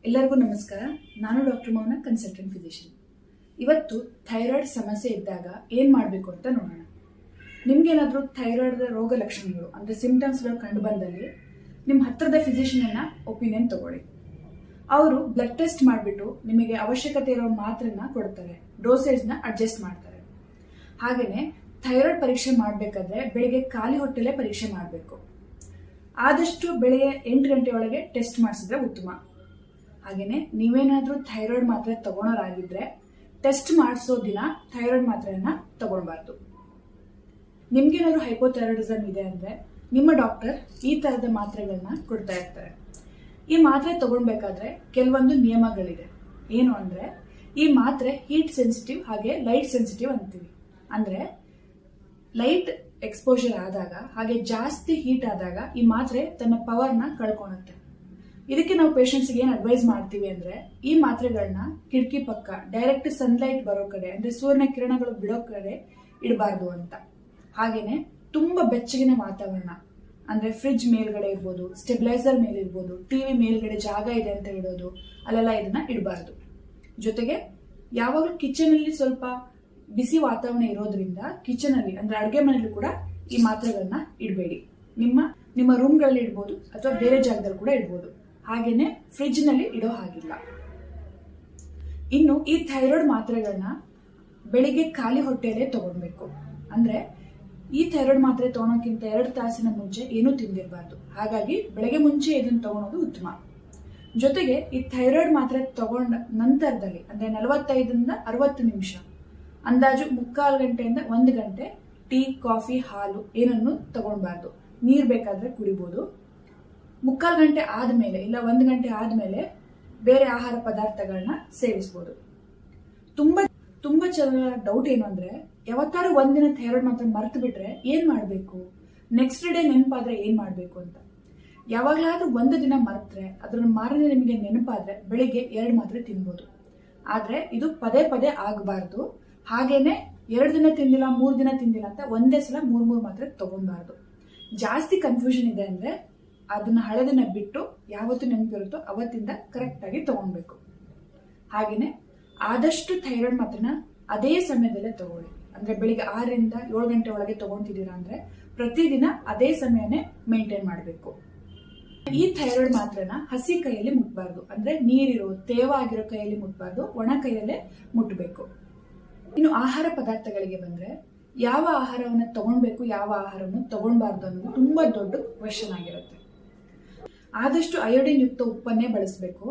ಎಲ್ಲರಿಗೂ ನಮಸ್ಕಾರ. ನಾನು ಡಾಕ್ಟರ್ ಮೌನ, ಕನ್ಸಲ್ಟೆಂಟ್ ಫಿಸಿಷಿಯನ್. ಇವತ್ತು ಥೈರಾಯ್ಡ್ ಸಮಸ್ಯೆ ಇದ್ದಾಗ ಏನು ಮಾಡಬೇಕು ಅಂತ ನೋಡೋಣ. ನಿಮ್ಗೇನಾದರೂ ಥೈರಾಯ್ಡ್ ರೋಗ ಲಕ್ಷಣಗಳು ಅಂದರೆ ಸಿಂಪ್ಟಮ್ಸ್ಗಳು ಕಂಡು ಬಂದಲ್ಲಿ ನಿಮ್ಮ ಹತ್ತಿರದ ಫಿಸಿಷಿಯನ್ನ ಒಪಿನಿಯನ್ ತಗೊಳ್ಳಿ. ಅವರು ಬ್ಲಡ್ ಟೆಸ್ಟ್ ಮಾಡಿಬಿಟ್ಟು ನಿಮಗೆ ಅವಶ್ಯಕತೆ ಇರೋ ಮಾತ್ರೆನ ಕೊಡ್ತಾರೆ, ಡೋಸೇಜ್ನ ಅಡ್ಜಸ್ಟ್ ಮಾಡ್ತಾರೆ. ಹಾಗೆಯೇ ಥೈರಾಯ್ಡ್ ಪರೀಕ್ಷೆ ಮಾಡಬೇಕಾದ್ರೆ ಬೆಳಿಗ್ಗೆ ಖಾಲಿ ಹೊಟ್ಟೆಲೇ ಪರೀಕ್ಷೆ ಮಾಡಬೇಕು. ಆದಷ್ಟು ಬೆಳಗ್ಗೆ 8 ಗಂಟೆ ಒಳಗೆ ಟೆಸ್ಟ್ ಮಾಡಿಸಿದ್ರೆ ಉತ್ತಮ. ಹಾಗೆಯೇ ನೀವೇನಾದರೂ ಥೈರಾಯ್ಡ್ ಮಾತ್ರೆ ತಗೊಳೋರಾಗಿದ್ರೆ ಟೆಸ್ಟ್ ಮಾಡಿಸೋ ದಿನ ಥೈರಾಯ್ಡ್ ಮಾತ್ರೆಯನ್ನ ತಗೊಳ್ಬಾರ್ದು. ನಿಮ್ಗೇನಾದ್ರೂ ಹೈಪೋಥೈರಾಯ್ಡಿಸಮ್ ಇದೆ ಅಂದ್ರೆ ನಿಮ್ಮ ಡಾಕ್ಟರ್ ಈ ತರದ ಮಾತ್ರೆಗಳನ್ನ ಕೊಡ್ತಾ ಇರ್ತಾರೆ. ಈ ಮಾತ್ರೆ ತಗೊಳ್ಬೇಕಾದ್ರೆ ಕೆಲವೊಂದು ನಿಯಮಗಳಿದೆ. ಏನು ಅಂದ್ರೆ ಈ ಮಾತ್ರೆ ಹೀಟ್ ಸೆನ್ಸಿಟಿವ್ ಹಾಗೆ ಲೈಟ್ ಸೆನ್ಸಿಟಿವ್ ಅಂತೀವಿ. ಅಂದ್ರೆ ಲೈಟ್ ಎಕ್ಸ್ಪೋಜರ್ ಆದಾಗ ಹಾಗೆ ಜಾಸ್ತಿ ಹೀಟ್ ಆದಾಗ ಈ ಮಾತ್ರೆ ತನ್ನ ಪವರ್ನ ಕಳ್ಕೊಳುತ್ತೆ. ಇದಕ್ಕೆ ನಾವು ಪೇಷಂಟ್ಸ್ಗೆ ಏನು ಅಡ್ವೈಸ್ ಮಾಡ್ತೀವಿ ಅಂದ್ರೆ ಈ ಮಾತ್ರೆಗಳನ್ನ ಕಿಟಕಿ ಪಕ್ಕ ಡೈರೆಕ್ಟ್ ಸನ್ಲೈಟ್ ಬರೋ ಕಡೆ ಅಂದ್ರೆ ಸೂರ್ಯನ ಕಿರಣಗಳು ಬಿಡೋ ಕಡೆ ಇಡಬಾರ್ದು ಅಂತ. ಹಾಗೇನೆ ತುಂಬಾ ಬೆಚ್ಚಗಿನ ವಾತಾವರಣ ಅಂದ್ರೆ ಫ್ರಿಡ್ಜ್ ಮೇಲ್ಗಡೆ ಇರ್ಬೋದು, ಸ್ಟೆಬಿಲೈಸರ್ ಮೇಲೆ ಇರ್ಬೋದು, ಟಿವಿ ಮೇಲ್ಗಡೆ ಜಾಗ ಇದೆ ಅಂತ ಇಡೋದು, ಅಲ್ಲೆಲ್ಲ ಇದನ್ನ ಇಡಬಾರ್ದು. ಜೊತೆಗೆ ಯಾವಾಗಲೂ ಕಿಚನ್ ಅಲ್ಲಿ ಸ್ವಲ್ಪ ಬಿಸಿ ವಾತಾವರಣ ಇರೋದ್ರಿಂದ ಕಿಚನ್ ಅಲ್ಲಿ ಅಂದ್ರೆ ಅಡುಗೆ ಮನೆಯಲ್ಲೂ ಕೂಡ ಈ ಮಾತ್ರೆಗಳನ್ನ ಇಡಬೇಡಿ. ನಿಮ್ಮ ರೂಮ್ಗಳಲ್ಲಿ ಇಡ್ಬೋದು ಅಥವಾ ಬೇರೆ ಜಾಗದಲ್ಲಿ ಕೂಡ ಇಡ್ಬೋದು. ಹಾಗೇನೆ ಫ್ರಿಡ್ಜ್ ನಲ್ಲಿ ಇಡೋ ಹಾಗಿಲ್ಲ. ಇನ್ನು ಈ ಥೈರಾಯ್ಡ್ ಮಾತ್ರೆಗಳನ್ನ ಬೆಳಿಗ್ಗೆ ಖಾಲಿ ಹೊಟ್ಟೆಯಲ್ಲೇ ತಗೊಳ್ಬೇಕು. ಅಂದ್ರೆ ಈ ಥೈರಾಯ್ಡ್ ಮಾತ್ರೆ ತಗೊಳೋಕ್ಕಿಂತ 2 ತಾಸಿನ ಮುಂಚೆ ಏನೂ ತಿಂದಿರಬಾರ್ದು. ಹಾಗಾಗಿ ಬೆಳಗ್ಗೆ ಮುಂಚೆ ಇದನ್ನು ತಗೊಳೋದು ಉತ್ತಮ. ಜೊತೆಗೆ ಈ ಥೈರಾಯ್ಡ್ ಮಾತ್ರೆ ತಗೊಂಡ ನಂತರದಲ್ಲಿ ಅಂದ್ರೆ 45ರಿಂದ 60 ನಿಮಿಷ, ಅಂದಾಜು 3/4 ಗಂಟೆಯಿಂದ 1 ಗಂಟೆ ಟೀ, ಕಾಫಿ, ಹಾಲು ಏನನ್ನು ತಗೊಳ್ಬಾರ್ದು. ನೀರು ಬೇಕಾದ್ರೆ ಕುಡಿಬಹುದು. 3/4 ಗಂಟೆ ಆದ್ಮೇಲೆ ಇಲ್ಲ 1 ಗಂಟೆ ಆದ್ಮೇಲೆ ಬೇರೆ ಆಹಾರ ಪದಾರ್ಥಗಳನ್ನ ಸೇವಿಸಬಹುದು. ತುಂಬಾ ಜನ ಡೌಟ್ ಏನು ಅಂದ್ರೆ ಯಾವತ್ತಾರು ಒಂದಿನ ಥೈರಾಯ್ಡ್ ಮಾತ್ರ ಮರ್ತು ಬಿಟ್ರೆ ಏನ್ ಮಾಡ್ಬೇಕು, ನೆಕ್ಸ್ಟ್ ಡೇ ನೆನಪಾದ್ರೆ ಏನ್ ಮಾಡ್ಬೇಕು ಅಂತ. ಯಾವಾಗ್ಲಾದ್ರೂ 1 ದಿನ ಮರ್ತ್ರೆ ಅದ್ರ ಮಾರನೇ ನಿಮಗೆ ನೆನಪಾದ್ರೆ ಬೆಳಿಗ್ಗೆ 2 ಮಾತ್ರೆ ತಿನ್ಬೋದು. ಆದ್ರೆ ಇದು ಪದೇ ಪದೇ ಆಗಬಾರ್ದು. ಹಾಗೇನೆ 2 ದಿನ ತಿಂದಿಲ್ಲ 3 ದಿನ ತಿಂದಿಲ್ಲ ಅಂತ ಒಂದೇ ಸಲ 3 ಮಾತ್ರೆ ತಗೊಳ್ಬಾರ್ದು. ಜಾಸ್ತಿ ಕನ್ಫ್ಯೂಷನ್ ಇದೆ ಅಂದ್ರೆ ಅದನ್ನ ಹಳೆ ದಿನ ಬಿಟ್ಟು ಯಾವತ್ತು ನೆನಪಿರುತ್ತೋ ಅವತ್ತಿಂದ ಕರೆಕ್ಟ್ ಆಗಿ ತಗೊಳ್ಬೇಕು. ಹಾಗೇನೆ ಆದಷ್ಟು ಥೈರಾಯ್ಡ್ ಮಾತ್ರನ ಅದೇ ಸಮಯದಲ್ಲೇ ತಗೊಳ್ಳಿ. ಅಂದ್ರೆ ಬೆಳಿಗ್ಗೆ 6ರಿಂದ 7 ಗಂಟೆ ಒಳಗೆ ತಗೊಂತಿದ್ದೀರಾ ಅಂದ್ರೆ ಪ್ರತಿದಿನ ಅದೇ ಸಮಯನೇ ಮೇಂಟೈನ್ ಮಾಡಬೇಕು. ಈ ಥೈರಾಯ್ಡ್ ಮಾತ್ರನ ಹಸಿ ಕೈಯಲ್ಲಿ ಮುಟ್ಬಾರ್ದು. ಅಂದ್ರೆ ನೀರಿರೋ ತೇವ ಆಗಿರೋ ಕೈಯಲ್ಲಿ ಮುಟ್ಬಾರ್ದು, ಒಣ ಕೈಯಲ್ಲೇ ಮುಟ್ಟಬೇಕು. ಇನ್ನು ಆಹಾರ ಪದಾರ್ಥಗಳಿಗೆ ಬಂದ್ರೆ ಯಾವ ಆಹಾರವನ್ನ ತಗೊಳ್ಬೇಕು, ಯಾವ ಆಹಾರವನ್ನು ತಗೊಳ್ಬಾರ್ದು ಅನ್ನೋದು ತುಂಬಾ ದೊಡ್ಡ ಕ್ವೆಶ್ಚನ್ ಆಗಿರುತ್ತೆ. ಆದಷ್ಟು ಅಯೋಡಿನ್ ಯುಕ್ತ ಉಪ್ಪನ್ನೇ ಬಳಸಬೇಕು.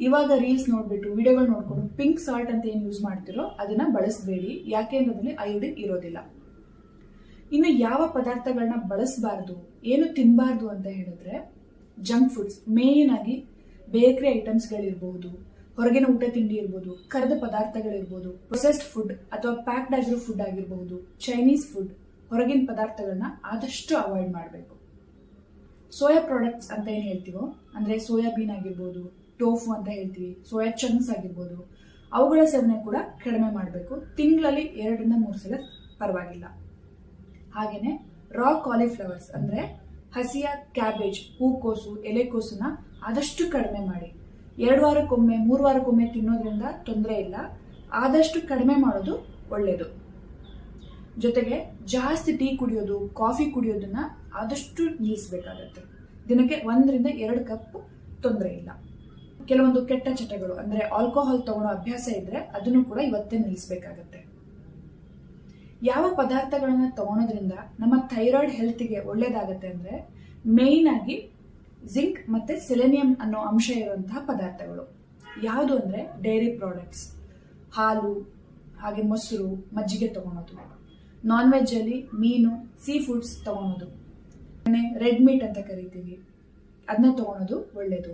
ಇವಾಗ ರೀಲ್ಸ್ ನೋಡ್ಬಿಟ್ಟು ವಿಡಿಯೋಗಳು ನೋಡ್ಕೊಂಡು ಪಿಂಕ್ ಸಾಲ್ಟ್ ಅಂತ ಏನು ಯೂಸ್ ಮಾಡ್ತಿರೋ ಅದನ್ನ ಬಳಸಬೇಡಿ. ಯಾಕೆ ಅನ್ನೋದ್ರಲ್ಲಿ ಅಯೋಡಿನ್ ಇರೋದಿಲ್ಲ. ಇನ್ನು ಯಾವ ಪದಾರ್ಥಗಳನ್ನ ಬಳಸಬಾರ್ದು, ಏನು ತಿನ್ನಬಾರ್ದು ಅಂತ ಹೇಳಿದ್ರೆ ಜಂಕ್ ಫುಡ್ಸ್, ಮೇನ್ ಆಗಿ ಬೇಕರಿ ಐಟಮ್ಸ್ಗಳಿರ್ಬಹುದು, ಹೊರಗಿನ ಊಟ ತಿಂಡಿ ಇರ್ಬೋದು, ಕರೆದ ಪದಾರ್ಥಗಳಿರ್ಬೋದು, ಪ್ರೊಸೆಸ್ಡ್ ಫುಡ್ ಅಥವಾ ಪ್ಯಾಕ್ಡ್ ಆಗಿರೋ ಫುಡ್ ಆಗಿರಬಹುದು, ಚೈನೀಸ್ ಫುಡ್, ಹೊರಗಿನ ಪದಾರ್ಥಗಳನ್ನ ಆದಷ್ಟು ಅವಾಯ್ಡ್ ಮಾಡಬೇಕು. ಸೋಯಾ ಪ್ರಾಡಕ್ಟ್ಸ್ ಅಂತ ಏನು ಹೇಳ್ತೀವೋ ಅಂದ್ರೆ ಸೋಯಾಬೀನ್ ಆಗಿರ್ಬೋದು, ಟೋಫು ಅಂತ ಹೇಳ್ತೀವಿ, ಸೋಯಾ ಚಂಕ್ಸ್ ಆಗಿರ್ಬೋದು, ಅವುಗಳ ಸೇವನೆ ಕೂಡ ಕಡಿಮೆ ಮಾಡಬೇಕು. ತಿಂಗಳಲ್ಲಿ 2ರಿಂದ 3 ಸಲ ಪರವಾಗಿಲ್ಲ. ಹಾಗೇನೆ ರಾ ಕಾಲಿಫ್ಲವರ್ಸ್ ಅಂದ್ರೆ ಹಸಿಯ ಕ್ಯಾಬೇಜ್, ಹೂಕೋಸು, ಎಲೆಕೋಸನ್ನ ಆದಷ್ಟು ಕಡಿಮೆ ಮಾಡಿ. 2 ವಾರಕ್ಕೊಮ್ಮೆ 3 ವಾರಕ್ಕೊಮ್ಮೆ ತಿನ್ನೋದ್ರಿಂದ ತೊಂದರೆ ಇಲ್ಲ. ಆದಷ್ಟು ಕಡಿಮೆ ಮಾಡೋದು ಒಳ್ಳೆಯದು. ಜೊತೆಗೆ ಜಾಸ್ತಿ ಟೀ ಕುಡಿಯೋದು, ಕಾಫಿ ಕುಡಿಯೋದನ್ನ ಆದಷ್ಟು ನಿಲ್ಲಿಸಬೇಕಾಗತ್ತೆ. ದಿನಕ್ಕೆ 1ರಿಂದ 2 ಕಪ್ ತೊಂದರೆ ಇಲ್ಲ. ಕೆಲವೊಂದು ಕೆಟ್ಟ ಚಟಗಳು ಅಂದ್ರೆ ಆಲ್ಕೋಹಾಲ್ ತಗೊಳ್ಳೋ ಅಭ್ಯಾಸ ಇದ್ರೆ ಅದನ್ನು ಕೂಡ ಇವತ್ತೇ ನಿಲ್ಲಿಸಬೇಕಾಗತ್ತೆ. ಯಾವ ಪದಾರ್ಥಗಳನ್ನ ತಗೊಳೋದ್ರಿಂದ ನಮ್ಮ ಥೈರಾಯ್ಡ್ ಹೆಲ್ತ್ಗೆ ಒಳ್ಳೇದಾಗತ್ತೆ ಅಂದ್ರೆ ಮೇನ್ ಆಗಿ ಜಿಂಕ್ ಮತ್ತೆ ಸೆಲೆನಿಯಂ ಅನ್ನೋ ಅಂಶ ಇರುವಂತಹ ಪದಾರ್ಥಗಳು. ಯಾವುದು ಅಂದ್ರೆ ಡೈರಿ ಪ್ರಾಡಕ್ಟ್ಸ್, ಹಾಲು, ಹಾಗೆ ಮೊಸರು, ಮಜ್ಜಿಗೆ ತಗೊಳೋದು. ನಾನ್ ವೆಜ್ ಅಲ್ಲಿ ಮೀನು, ಸೀ ಫುಡ್ಸ್ ತಗೊಳೋದು, ರೆಡ್ ಮೀಟ್ ಅಂತ ಕರಿತೀವಿ, ಅದನ್ನ ತಗೊಳೋದು ಒಳ್ಳೇದು.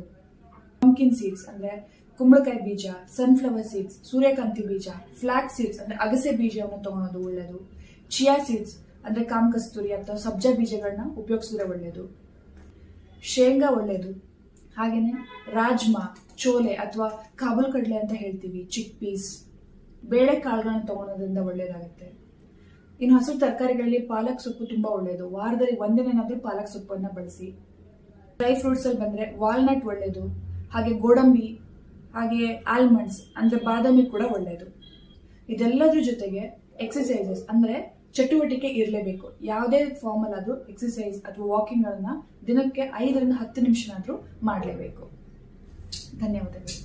ಪಂಕಿನ್ ಸೀಡ್ಸ್ ಅಂದ್ರೆ ಕುಂಬಳಕಾಯಿ ಬೀಜ, ಸನ್ಫ್ಲವರ್ ಸೀಡ್ಸ್, ಸೂರ್ಯಕಾಂತಿ ಬೀಜ, ಫ್ಲಾಕ್ ಸೀಡ್ಸ್ ಅಂದ್ರೆ ಅಗಸೆ ಬೀಜವನ್ನು ತಗೊಳೋದು ಒಳ್ಳೇದು. ಚಿಯಾ ಸೀಡ್ಸ್ ಅಂದ್ರೆ ಕಾಮಕಸ್ತೂರಿ ಅಥವಾ ಸಬ್ಜಾ ಬೀಜಗಳನ್ನ ಉಪಯೋಗಿಸಿದ್ರೆ ಒಳ್ಳೇದು. ಶೇಂಗಾ ಒಳ್ಳೇದು. ಹಾಗೇನೆ ರಾಜ್ಮಾ, ಚೋಲೆ ಅಥವಾ ಕಾಬೂಲ್ ಕಡಲೆ ಅಂತ ಹೇಳ್ತೀವಿ, ಚಿಕ್ ಪೀಸ್, ಬೇಳೆ ಕಾಳುಗಳನ್ನ ತಗೊಳೋದ್ರಿಂದ ಒಳ್ಳೇದಾಗುತ್ತೆ. ಇನ್ನು ಹಸಿರು ತರಕಾರಿಗಳಲ್ಲಿ ಪಾಲಕ್ ಸೊಪ್ಪು ತುಂಬಾ ಒಳ್ಳೆಯದು. ವಾರದಲ್ಲಿ 1 ದಿನ ಪಾಲಕ್ ಸೊಪ್ಪನ್ನ ಬಳಸಿ. ಡ್ರೈ ಫ್ರೂಟ್ಸ್ ಅಲ್ಲಿ ಬಂದ್ರೆ ವಾಲ್ನಟ್ ಒಳ್ಳೇದು, ಹಾಗೆ ಗೋಡಂಬಿ, ಹಾಗೆಯೇ ಆಲ್ಮಂಡ್ಸ್ ಅಂದ್ರೆ ಬಾದಾಮಿ ಕೂಡ ಒಳ್ಳೆಯದು. ಇದೆಲ್ಲದ್ರ ಜೊತೆಗೆ ಎಕ್ಸಸೈಸಸ್ ಅಂದ್ರೆ ಚಟುವಟಿಕೆ ಇರಲೇಬೇಕು. ಯಾವುದೇ ಫಾರ್ಮಲ್ ಆದ್ರೂ ಎಕ್ಸಸೈಸ್ ಅಥವಾ ವಾಕಿಂಗ್ ಗಳನ್ನ ದಿನಕ್ಕೆ 5 ರಿಂದ 10 ನಿಮಿಷನಾದ್ರೂ ಮಾಡಲೇಬೇಕು. ಧನ್ಯವಾದಗಳು.